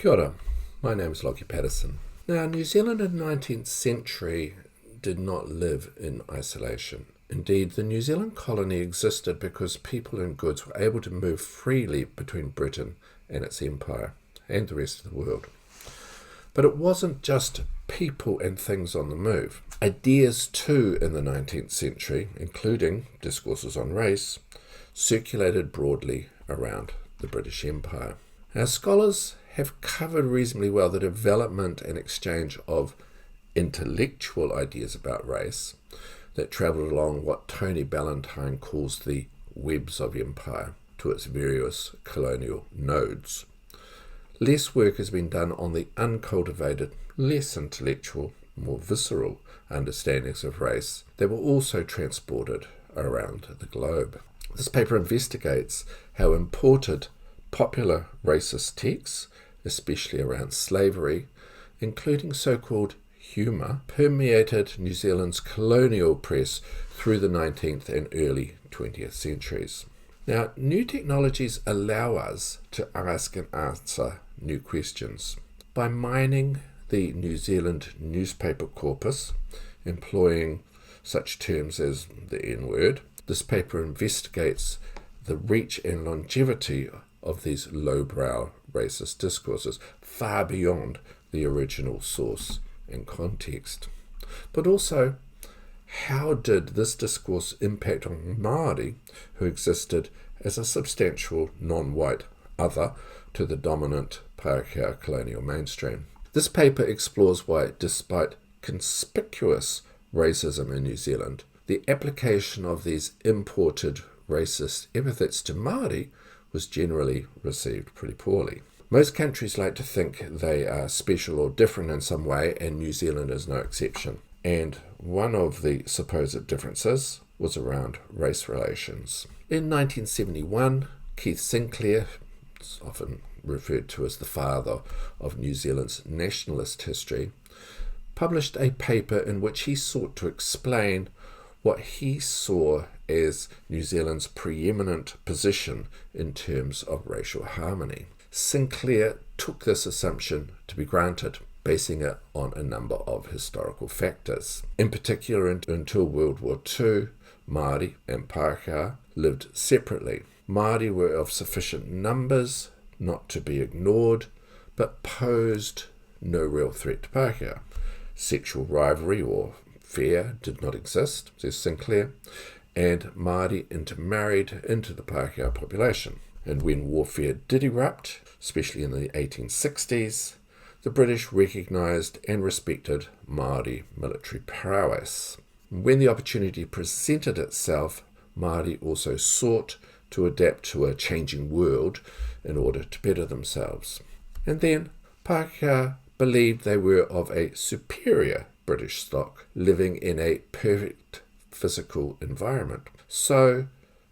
Kia ora, my name is Lockie Patterson. Now, New Zealand in the 19th century did not live in isolation. Indeed, the New Zealand colony existed because people and goods were able to move freely between Britain and its empire and the rest of the world. But it wasn't just people and things on the move. Ideas too in the 19th century, including discourses on race, circulated broadly around the British Empire. Now, scholars have covered reasonably well the development and exchange of intellectual ideas about race that travelled along what Tony Ballantyne calls the webs of empire to its various colonial nodes. Less work has been done on the uncultivated, less intellectual, more visceral understandings of race that were also transported around the globe. This paper investigates how imported popular racist texts, especially around slavery, including so-called humour, permeated New Zealand's colonial press through the 19th and early 20th centuries. Now, new technologies allow us to ask and answer new questions. By mining the New Zealand newspaper corpus, employing such terms as the N-word, this paper investigates the reach and longevity of these lowbrow racist discourses far beyond the original source and context. But also, how did this discourse impact on Māori, who existed as a substantial non-white other to the dominant Pākehā colonial mainstream? This paper explores why, despite conspicuous racism in New Zealand, the application of these imported racist epithets to Māori was generally received pretty poorly. Most countries like to think they are special or different in some way, and New Zealand is no exception. And one of the supposed differences was around race relations. In 1971, Keith Sinclair, often referred to as the father of New Zealand's nationalist history, published a paper in which he sought to explain what he saw as New Zealand's preeminent position in terms of racial harmony. Sinclair took this assumption to be granted, basing it on a number of historical factors. In particular, until World War II, Māori and Pākehā lived separately. Māori were of sufficient numbers not to be ignored, but posed no real threat to Pākehā. Sexual rivalry or fear did not exist, says Sinclair, and Māori intermarried into the Pākehā population. And when warfare did erupt, especially in the 1860s, the British recognised and respected Māori military prowess. When the opportunity presented itself, Māori also sought to adapt to a changing world in order to better themselves. And then Pākehā believed they were of a superior British stock, living in a perfect physical environment. So,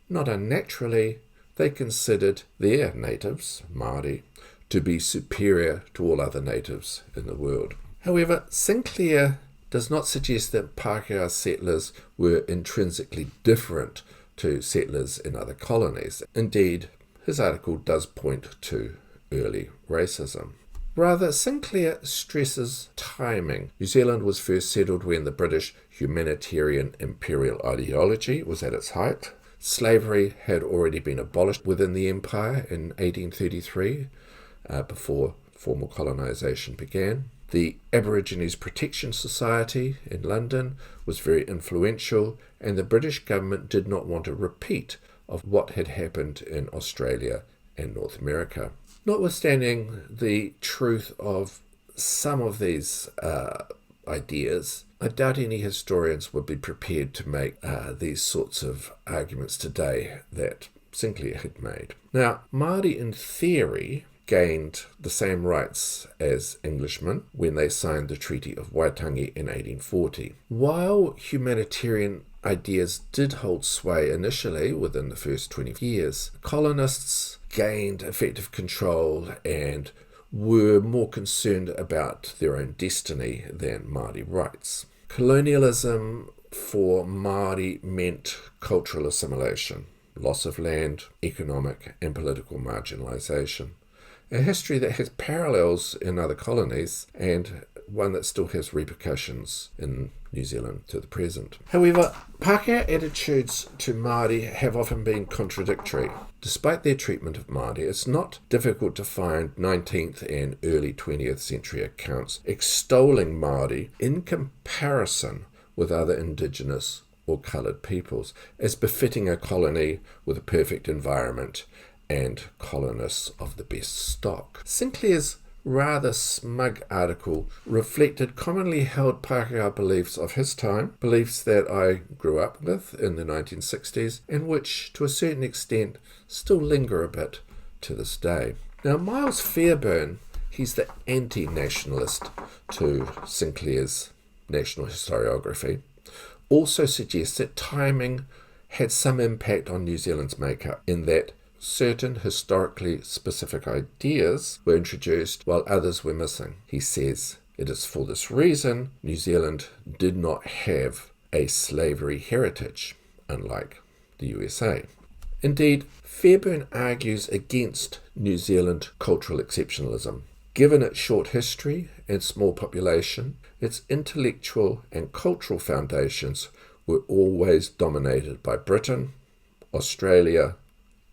not unnaturally, they considered their natives, Māori, to be superior to all other natives in the world. However, Sinclair does not suggest that Pākehā settlers were intrinsically different to settlers in other colonies. Indeed, his article does point to early racism. Rather, Sinclair stresses timing. New Zealand was first settled when the British humanitarian imperial ideology was at its height. Slavery had already been abolished within the empire in 1833, before formal colonisation began. The Aborigines Protection Society in London was very influential, and the British government did not want a repeat of what had happened in Australia and North America. Notwithstanding the truth of some of these ideas, I doubt any historians would be prepared to make these sorts of arguments today that Sinclair had made. Now, Māori in theory gained the same rights as Englishmen when they signed the Treaty of Waitangi in 1840. While humanitarian ideas did hold sway initially within the first 20 years, colonists gained effective control and were more concerned about their own destiny than Māori rights. Colonialism for Māori meant cultural assimilation, loss of land, economic and political marginalisation. a history that has parallels in other colonies and one that still has repercussions in New Zealand to the present. However, Pākehā attitudes to Māori have often been contradictory. Despite their treatment of Māori, it's not difficult to find 19th and early 20th century accounts extolling Māori in comparison with other indigenous or coloured peoples as befitting a colony with a perfect environment and colonists of the best stock. Sinclair's rather smug article reflected commonly held Pākehā beliefs of his time, beliefs that I grew up with in the 1960s, and which, to a certain extent, still linger a bit to this day. Now, Miles Fairbairn, he's the anti-nationalist to Sinclair's national historiography, also suggests that timing had some impact on New Zealand's makeup, in that certain historically specific ideas were introduced while others were missing. He says, it is for this reason New Zealand did not have a slavery heritage, unlike the USA. Indeed, Fairbairn argues against New Zealand cultural exceptionalism. Given its short history and small population, its intellectual and cultural foundations were always dominated by Britain, Australia,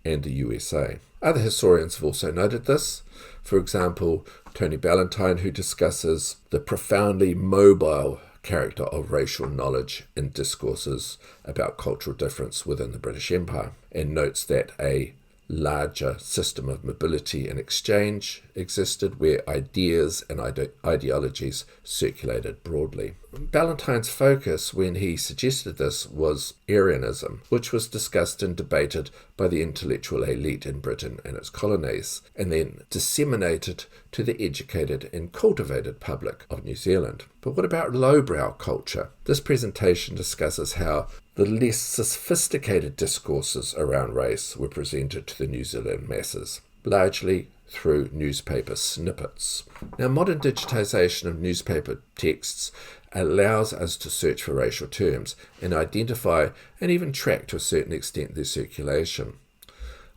and the USA. Other historians have also noted this. For example, Tony Ballantyne, who discusses the profoundly mobile character of racial knowledge in discourses about cultural difference within the British Empire, and notes that a larger system of mobility and exchange existed where ideas and ideologies circulated broadly. Ballantyne's focus when he suggested this was Aryanism, which was discussed and debated by the intellectual elite in Britain and its colonies, and then disseminated to the educated and cultivated public of New Zealand. But what about lowbrow culture? This presentation discusses how the less sophisticated discourses around race were presented to the New Zealand masses, largely through newspaper snippets. Now, modern digitisation of newspaper texts allows us to search for racial terms and identify and even track to a certain extent their circulation.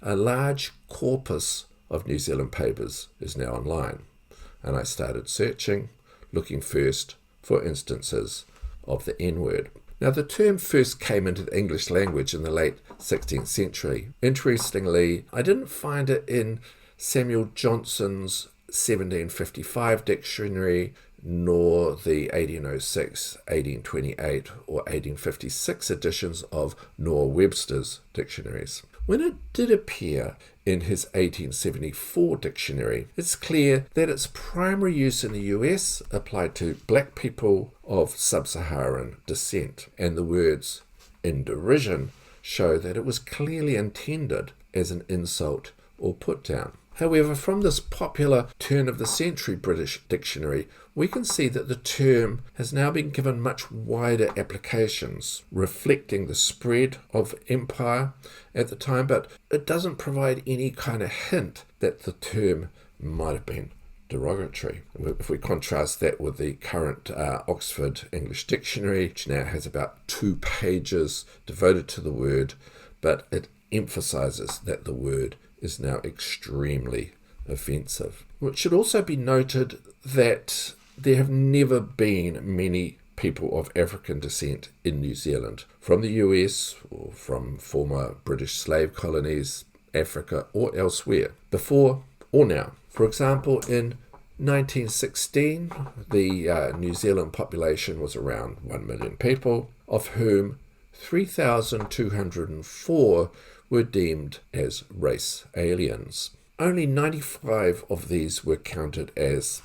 A large corpus of New Zealand papers is now online, and I started searching, looking first for instances of the N-word. Now, the term first came into the English language in the late 16th century. Interestingly, I didn't find it in Samuel Johnson's 1755 dictionary, nor the 1806, 1828, or 1856 editions of Noah Webster's dictionaries. When it did appear in his 1874 dictionary, it's clear that its primary use in the US applied to black people of sub-Saharan descent, and the words in derision show that it was clearly intended as an insult or put down. However, from this popular turn-of-the-century British dictionary, we can see that the term has now been given much wider applications, reflecting the spread of empire at the time, but it doesn't provide any kind of hint that the term might have been derogatory. If we contrast that with the current Oxford English Dictionary, which now has about 2 pages devoted to the word, but it emphasises that the word is now extremely offensive. It should also be noted that there have never been many people of African descent in New Zealand, from the US or from former British slave colonies, Africa or elsewhere, before or now. For example, in 1916, the New Zealand population was around 1 million people, of whom 3,204 were deemed as race aliens. Only 95 of these were counted as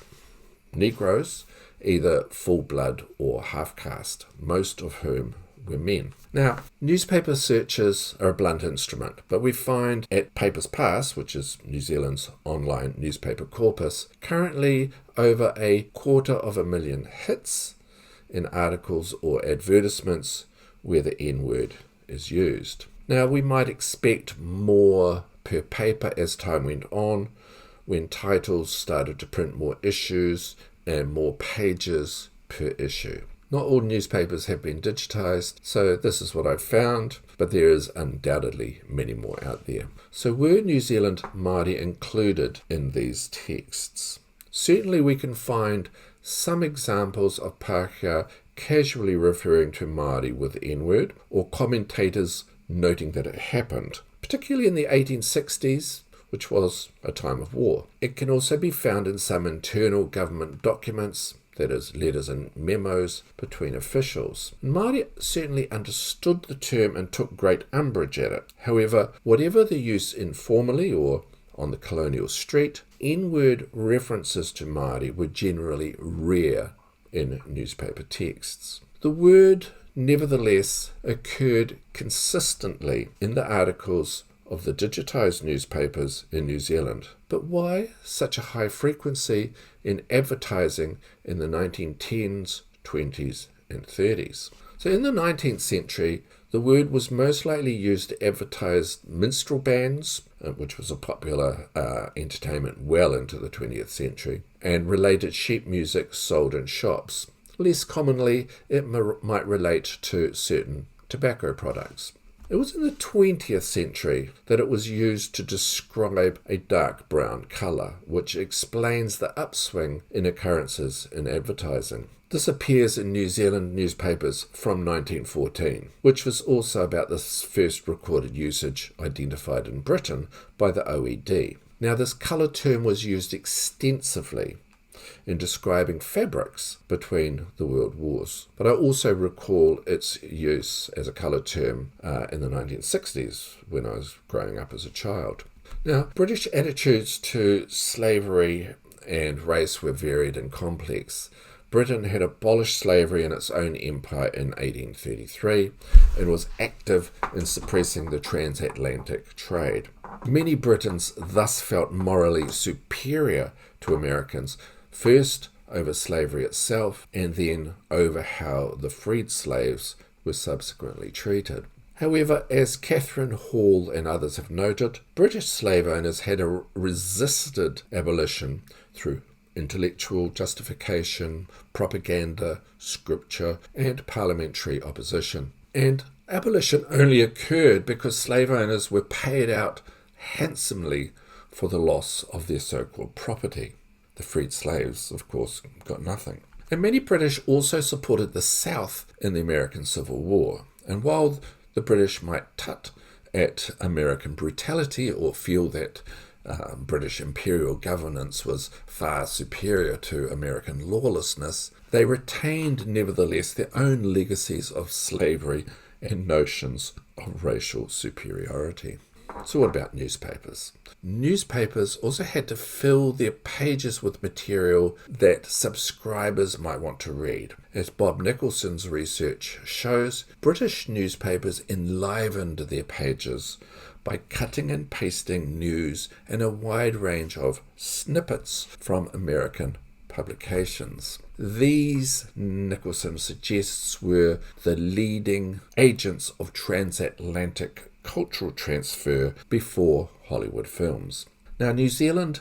Negroes, either full blood or half caste, most of whom were men. Now, newspaper searches are a blunt instrument, but we find at Papers Pass, which is New Zealand's online newspaper corpus, currently over 250,000 hits in articles or advertisements where the N-word is used. Now, we might expect more per paper as time went on, when titles started to print more issues and more pages per issue. Not all newspapers have been digitised, so this is what I've found, but there is undoubtedly many more out there. So were New Zealand Māori included in these texts? Certainly we can find some examples of Pākehā casually referring to Māori with the N-word, or commentators noting that it happened, particularly in the 1860s, which was a time of war. It can also be found in some internal government documents, that is, letters and memos between officials. Māori certainly understood the term and took great umbrage at it. However, whatever the use informally or on the colonial street, N-word references to Māori were generally rare in newspaper texts. The word, nevertheless, occurred consistently in the articles of the digitised newspapers in New Zealand. But why such a high frequency in advertising in the 1910s, 20s and 30s? So in the 19th century, the word was most likely used to advertise minstrel bands, which was a popular entertainment well into the 20th century, and related sheet music sold in shops. Less commonly, it might relate to certain tobacco products. It was in the 20th century that it was used to describe a dark brown colour, which explains the upswing in occurrences in advertising. This appears in New Zealand newspapers from 1914, which was also about the first recorded usage identified in Britain by the OED. Now, this colour term was used extensively in describing fabrics between the world wars. But I also recall its use as a colour term in the 1960s when I was growing up as a child. Now, British attitudes to slavery and race were varied and complex. Britain had abolished slavery in its own empire in 1833 and was active in suppressing the transatlantic trade. Many Britons thus felt morally superior to Americans, first over slavery itself, and then over how the freed slaves were subsequently treated. However, as Catherine Hall and others have noted, British slave owners had resisted abolition through intellectual justification, propaganda, scripture, and parliamentary opposition. And abolition only occurred because slave owners were paid out handsomely for the loss of their so-called property. The freed slaves, of course, got nothing. And many British also supported the South in the American Civil War. And while the British might tut at American brutality or feel that British imperial governance was far superior to American lawlessness, they retained nevertheless their own legacies of slavery and notions of racial superiority. So what about newspapers? Newspapers also had to fill their pages with material that subscribers might want to read. As Bob Nicholson's research shows, British newspapers enlivened their pages by cutting and pasting news and a wide range of snippets from American publications. These, Nicholson suggests, were the leading agents of transatlantic cultural transfer before Hollywood films. Now, New Zealand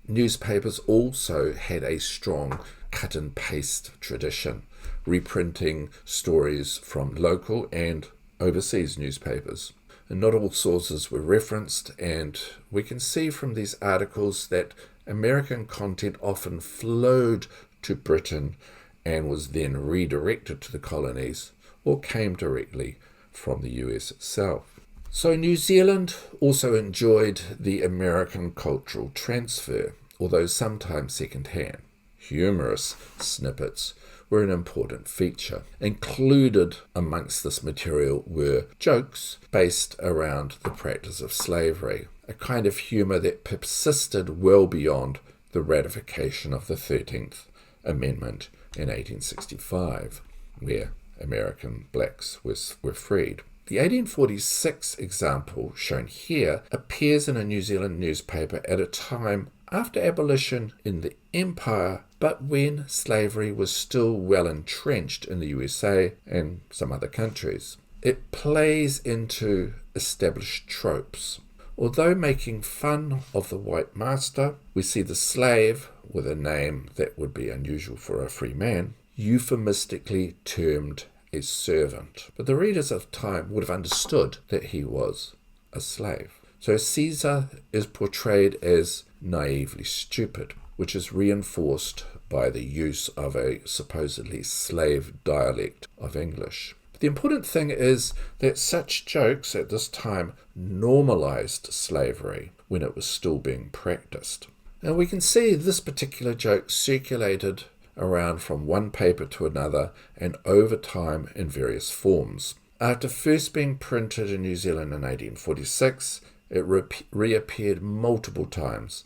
newspapers also had a strong cut and paste tradition, reprinting stories from local and overseas newspapers. And not all sources were referenced, and we can see from these articles that American content often flowed to Britain and was then redirected to the colonies or came directly from the US itself. So New Zealand also enjoyed the American cultural transfer, although sometimes second-hand. Humorous snippets were an important feature. Included amongst this material were jokes based around the practice of slavery, a kind of humour that persisted well beyond the ratification of the 13th Amendment in 1865, where American blacks were freed. The 1846 example shown here appears in a New Zealand newspaper at a time after abolition in the Empire, but when slavery was still well entrenched in the USA and some other countries. It plays into established tropes. Although making fun of the white master, we see the slave, with a name that would be unusual for a free man, euphemistically termed a servant. But the readers of the time would have understood that he was a slave. So Caesar is portrayed as naively stupid, which is reinforced by the use of a supposedly slave dialect of English. The important thing is that such jokes at this time normalized slavery when it was still being practiced. And we can see this particular joke circulated around from one paper to another and over time in various forms. After first being printed in New Zealand in 1846, it reappeared multiple times,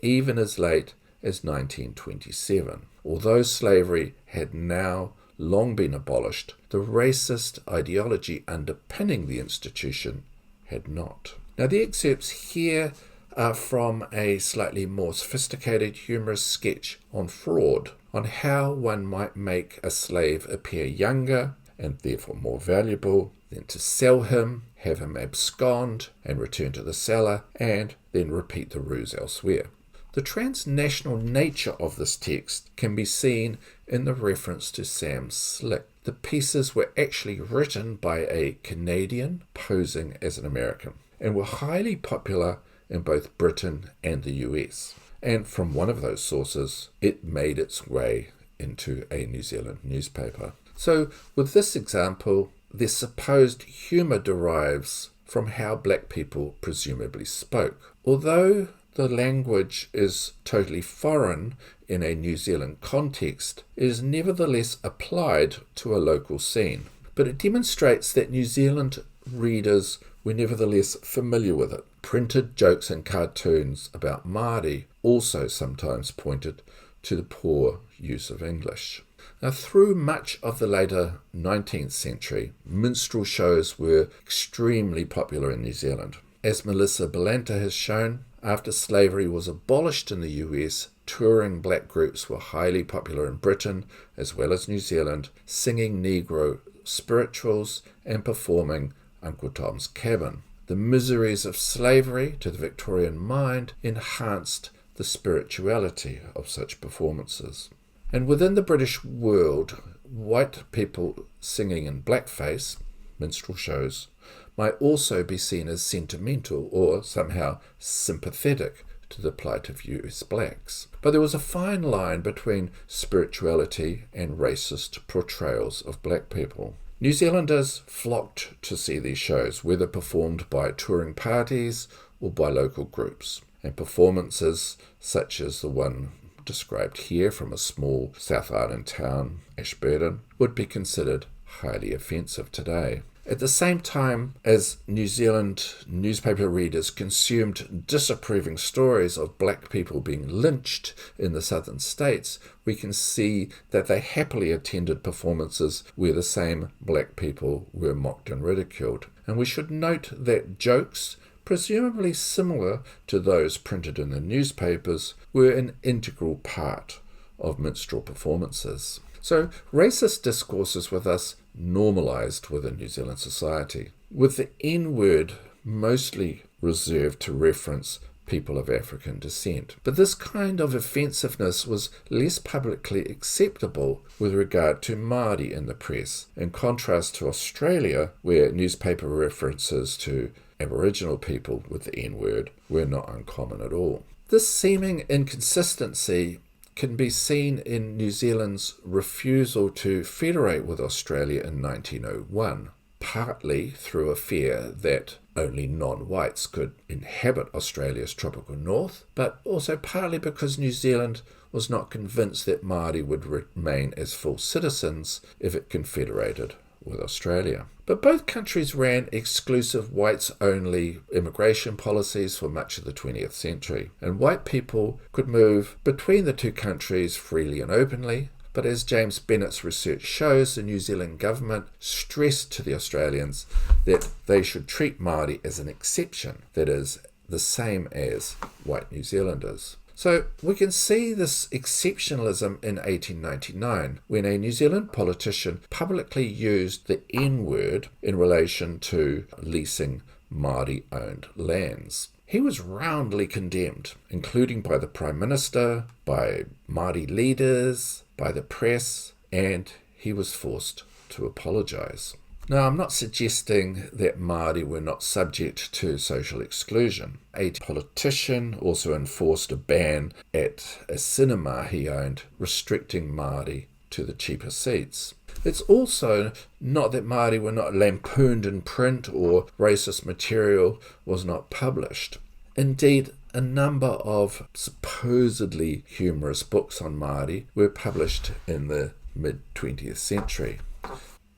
even as late as 1927. Although slavery had now long been abolished, the racist ideology underpinning the institution had not. Now, the excerpts here are from a slightly more sophisticated humorous sketch on fraud, on how one might make a slave appear younger and therefore more valuable, then to sell him, have him abscond and return to the seller, and then repeat the ruse elsewhere. The transnational nature of this text can be seen in the reference to Sam Slick. The pieces were actually written by a Canadian posing as an American and were highly popular in both Britain and the US. And from one of those sources, it made its way into a New Zealand newspaper. So with this example, the supposed humour derives from how black people presumably spoke. Although the language is totally foreign in a New Zealand context, it is nevertheless applied to a local scene. But it demonstrates that New Zealand readers were nevertheless familiar with it. Printed jokes and cartoons about Māori also sometimes pointed to the poor use of English. Now, through much of the later 19th century, minstrel shows were extremely popular in New Zealand. As Melissa Ballantyne has shown, after slavery was abolished in the US, touring black groups were highly popular in Britain as well as New Zealand, singing Negro spirituals and performing Uncle Tom's Cabin. The miseries of slavery to the Victorian mind enhanced the spirituality of such performances. And within the British world, white people singing in blackface, minstrel shows, might also be seen as sentimental or somehow sympathetic to the plight of US blacks. But there was a fine line between spirituality and racist portrayals of black people. New Zealanders flocked to see these shows, whether performed by touring parties or by local groups, and performances such as the one described here from a small South Island town, Ashburton, would be considered highly offensive today. At the same time as New Zealand newspaper readers consumed disapproving stories of black people being lynched in the southern states, we can see that they happily attended performances where the same black people were mocked and ridiculed. And we should note that jokes, presumably similar to those printed in the newspapers, were an integral part of minstrel performances. So racist discourses with us normalised within New Zealand society, with the N-word mostly reserved to reference people of African descent. But this kind of offensiveness was less publicly acceptable with regard to Māori in the press, in contrast to Australia, where newspaper references to Aboriginal people with the N-word were not uncommon at all. This seeming inconsistency can be seen in New Zealand's refusal to federate with Australia in 1901, partly through a fear that only non-whites could inhabit Australia's tropical north, but also partly because New Zealand was not convinced that Māori would remain as full citizens if it confederated with Australia. But both countries ran exclusive whites-only immigration policies for much of the 20th century, and white people could move between the two countries freely and openly. But as James Bennett's research shows, the New Zealand government stressed to the Australians that they should treat Māori as an exception, that is, the same as white New Zealanders. So we can see this exceptionalism in 1899 when a New Zealand politician publicly used the N-word in relation to leasing Māori-owned lands. He was roundly condemned, including by the Prime Minister, by Māori leaders, by the press, and he was forced to apologise. Now, I'm not suggesting that Māori were not subject to social exclusion. A politician also enforced a ban at a cinema he owned, restricting Māori to the cheaper seats. It's also not that Māori were not lampooned in print or racist material was not published. Indeed, a number of supposedly humorous books on Māori were published in the mid-20th century,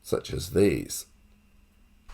such as these.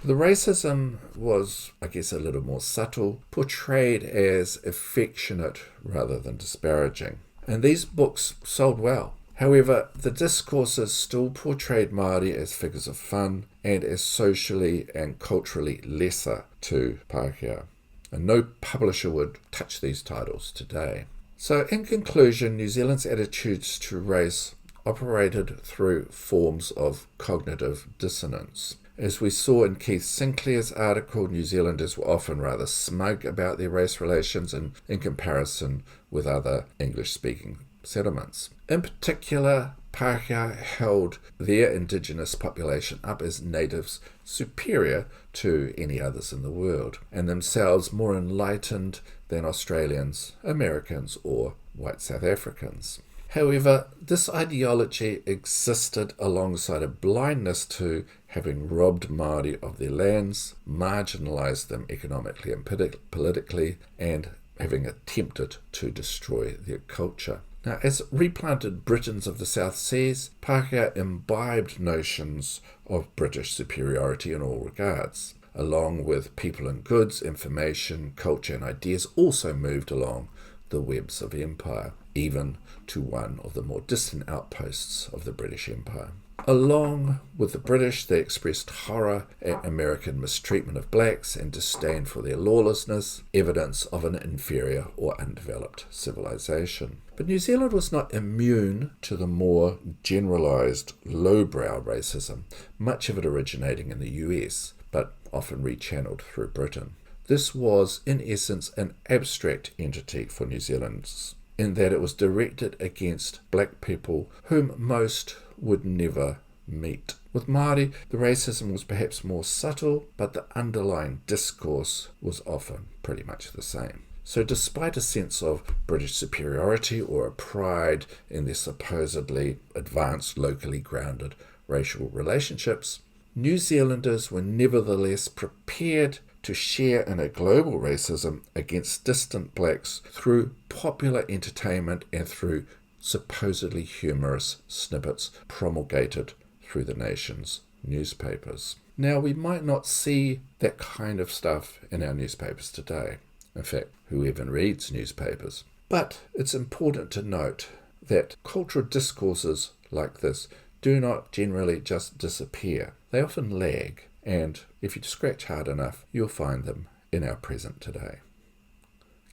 The racism was, I guess, a little more subtle, portrayed as affectionate rather than disparaging. And these books sold well. However, the Discourses still portrayed Māori as figures of fun and as socially and culturally lesser to Pākehā. And no publisher would touch these titles today. So in conclusion, New Zealand's attitudes to race operated through forms of cognitive dissonance. As we saw in Keith Sinclair's article, New Zealanders were often rather smug about their race relations in comparison with other English-speaking settlements. In particular, Pākehā held their indigenous population up as natives superior to any others in the world, and themselves more enlightened than Australians, Americans, or white South Africans. However, this ideology existed alongside a blindness to having robbed Māori of their lands, marginalised them economically and politically, and having attempted to destroy their culture. Now, as replanted Britons of the South Seas, Pākehā imbibed notions of British superiority in all regards. Along with people and goods, information, culture and ideas also moved along the webs of empire, even to one of the more distant outposts of the British Empire. Along with the British, they expressed horror at American mistreatment of blacks and disdain for their lawlessness, evidence of an inferior or undeveloped civilization. But New Zealand was not immune to the more generalised lowbrow racism, much of it originating in the US, but often rechanneled through Britain. This was, in essence, an abstract entity for New Zealanders, in that it was directed against black people whom most would never meet. With Māori, the racism was perhaps more subtle, but the underlying discourse was often pretty much the same. So despite a sense of British superiority or a pride in their supposedly advanced, locally grounded racial relationships, New Zealanders were nevertheless prepared to share in a global racism against distant blacks through popular entertainment and through supposedly humorous snippets promulgated through the nation's newspapers. Now, we might not see that kind of stuff in our newspapers today. In fact, who even reads newspapers? But it's important to note that cultural discourses like this do not generally just disappear. They often lag, and if you scratch hard enough, you'll find them in our present today.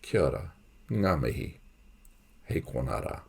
Kia ora, ngā mihi, hei konara.